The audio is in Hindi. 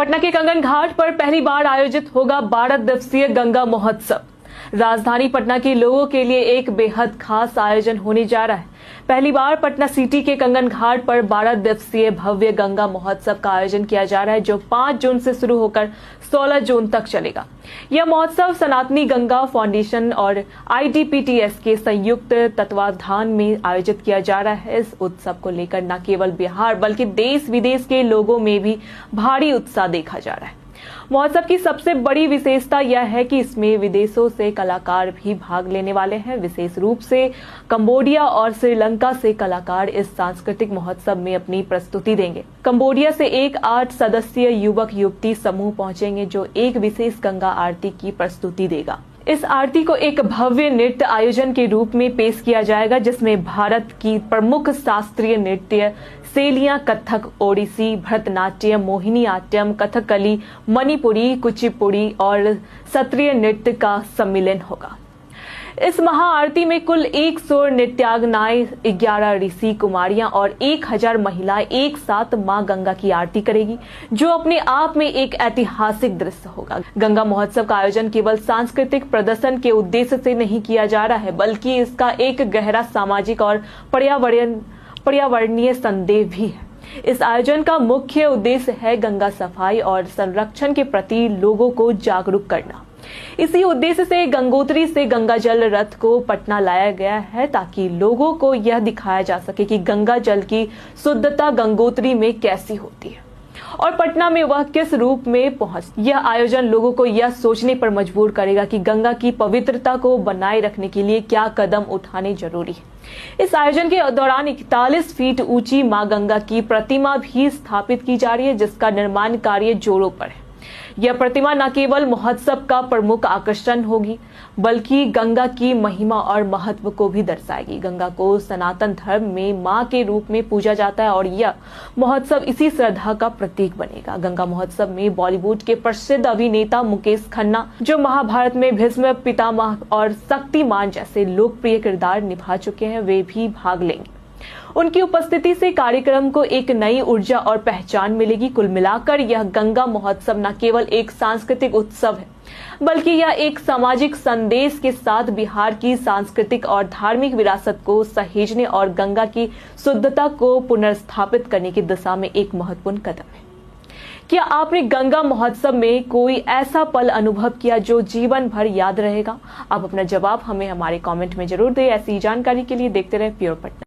पटना के कंगन घाट पर पहली बार आयोजित होगा 12 दिवसीय गंगा महोत्सव। राजधानी पटना के लोगों के लिए एक बेहद खास आयोजन होने जा रहा है। पहली बार पटना सिटी के कंगन घाट पर 12 दिवसीय भव्य गंगा महोत्सव का आयोजन किया जा रहा है, जो 5 जून से शुरू होकर 16 जून तक चलेगा। यह महोत्सव सनातनी गंगा फाउंडेशन और IDPTS के संयुक्त तत्वावधान में आयोजित किया जा रहा है। इस उत्सव को लेकर न केवल बिहार बल्कि देश विदेश के लोगों में भी भारी उत्साह देखा जा रहा है। महोत्सव की सबसे बड़ी विशेषता यह है कि इसमें विदेशों से कलाकार भी भाग लेने वाले हैं। विशेष रूप से कंबोडिया और श्रीलंका से कलाकार इस सांस्कृतिक महोत्सव में अपनी प्रस्तुति देंगे। कंबोडिया से एक 8 सदस्यीय युवक युवती समूह पहुंचेंगे, जो एक विशेष गंगा आरती की प्रस्तुति देगा। इस आरती को एक भव्य नृत्य आयोजन के रूप में पेश किया जाएगा, जिसमें भारत की प्रमुख शास्त्रीय नृत्य शैलियां कथक, ओडिसी, भरतनाट्यम, मोहिनीअट्टम, कथकली, मणिपुरी, कुचिपुड़ी और सत्रीय नृत्य का सम्मिलन होगा। इस महाआरती में कुल 100 नृत्यांगनाएं, 11 ऋषि कुमारियां और 1000 महिलाएं एक साथ मां गंगा की आरती करेगी, जो अपने आप में एक ऐतिहासिक दृश्य होगा। गंगा महोत्सव का आयोजन केवल सांस्कृतिक प्रदर्शन के उद्देश्य से नहीं किया जा रहा है, बल्कि इसका एक गहरा सामाजिक और पर्यावरणीय संदेश भी है। इस आयोजन का मुख्य उद्देश्य है गंगा सफाई और संरक्षण के प्रति लोगों को जागरूक करना। इसी उद्देश्य से गंगोत्री से गंगा जल रथ को पटना लाया गया है, ताकि लोगों को यह दिखाया जा सके कि गंगा जल की शुद्धता गंगोत्री में कैसी होती है और पटना में वह किस रूप में पहुंच। यह आयोजन लोगों को यह सोचने पर मजबूर करेगा कि गंगा की पवित्रता को बनाए रखने के लिए क्या कदम उठाने जरूरी है। इस आयोजन के दौरान 41 फीट ऊंची मां गंगा की प्रतिमा भी स्थापित की जा रही है, जिसका निर्माण कार्य जोरों पर है। यह प्रतिमा न केवल महोत्सव का प्रमुख आकर्षण होगी, बल्कि गंगा की महिमा और महत्व को भी दर्शाएगी। गंगा को सनातन धर्म में मां के रूप में पूजा जाता है और यह महोत्सव इसी श्रद्धा का प्रतीक बनेगा। गंगा महोत्सव में बॉलीवुड के प्रसिद्ध अभिनेता मुकेश खन्ना, जो महाभारत में भीष्म पितामह और शक्तिमान जैसे लोकप्रिय किरदार निभा चुके हैं, वे भी भाग लेंगे। उनकी उपस्थिति से कार्यक्रम को एक नई ऊर्जा और पहचान मिलेगी। कुल मिलाकर यह गंगा महोत्सव न केवल एक सांस्कृतिक उत्सव है, बल्कि यह एक सामाजिक संदेश के साथ बिहार की सांस्कृतिक और धार्मिक विरासत को सहेजने और गंगा की शुद्धता को पुनर्स्थापित करने की दिशा में एक महत्वपूर्ण कदम है। क्या आपने गंगा महोत्सव में कोई ऐसा पल अनुभव किया जो जीवन भर याद रहेगा? आप अपना जवाब हमें हमारे कमेंट में जरूर दें। ऐसी जानकारी के लिए देखते रहे प्योर पटना।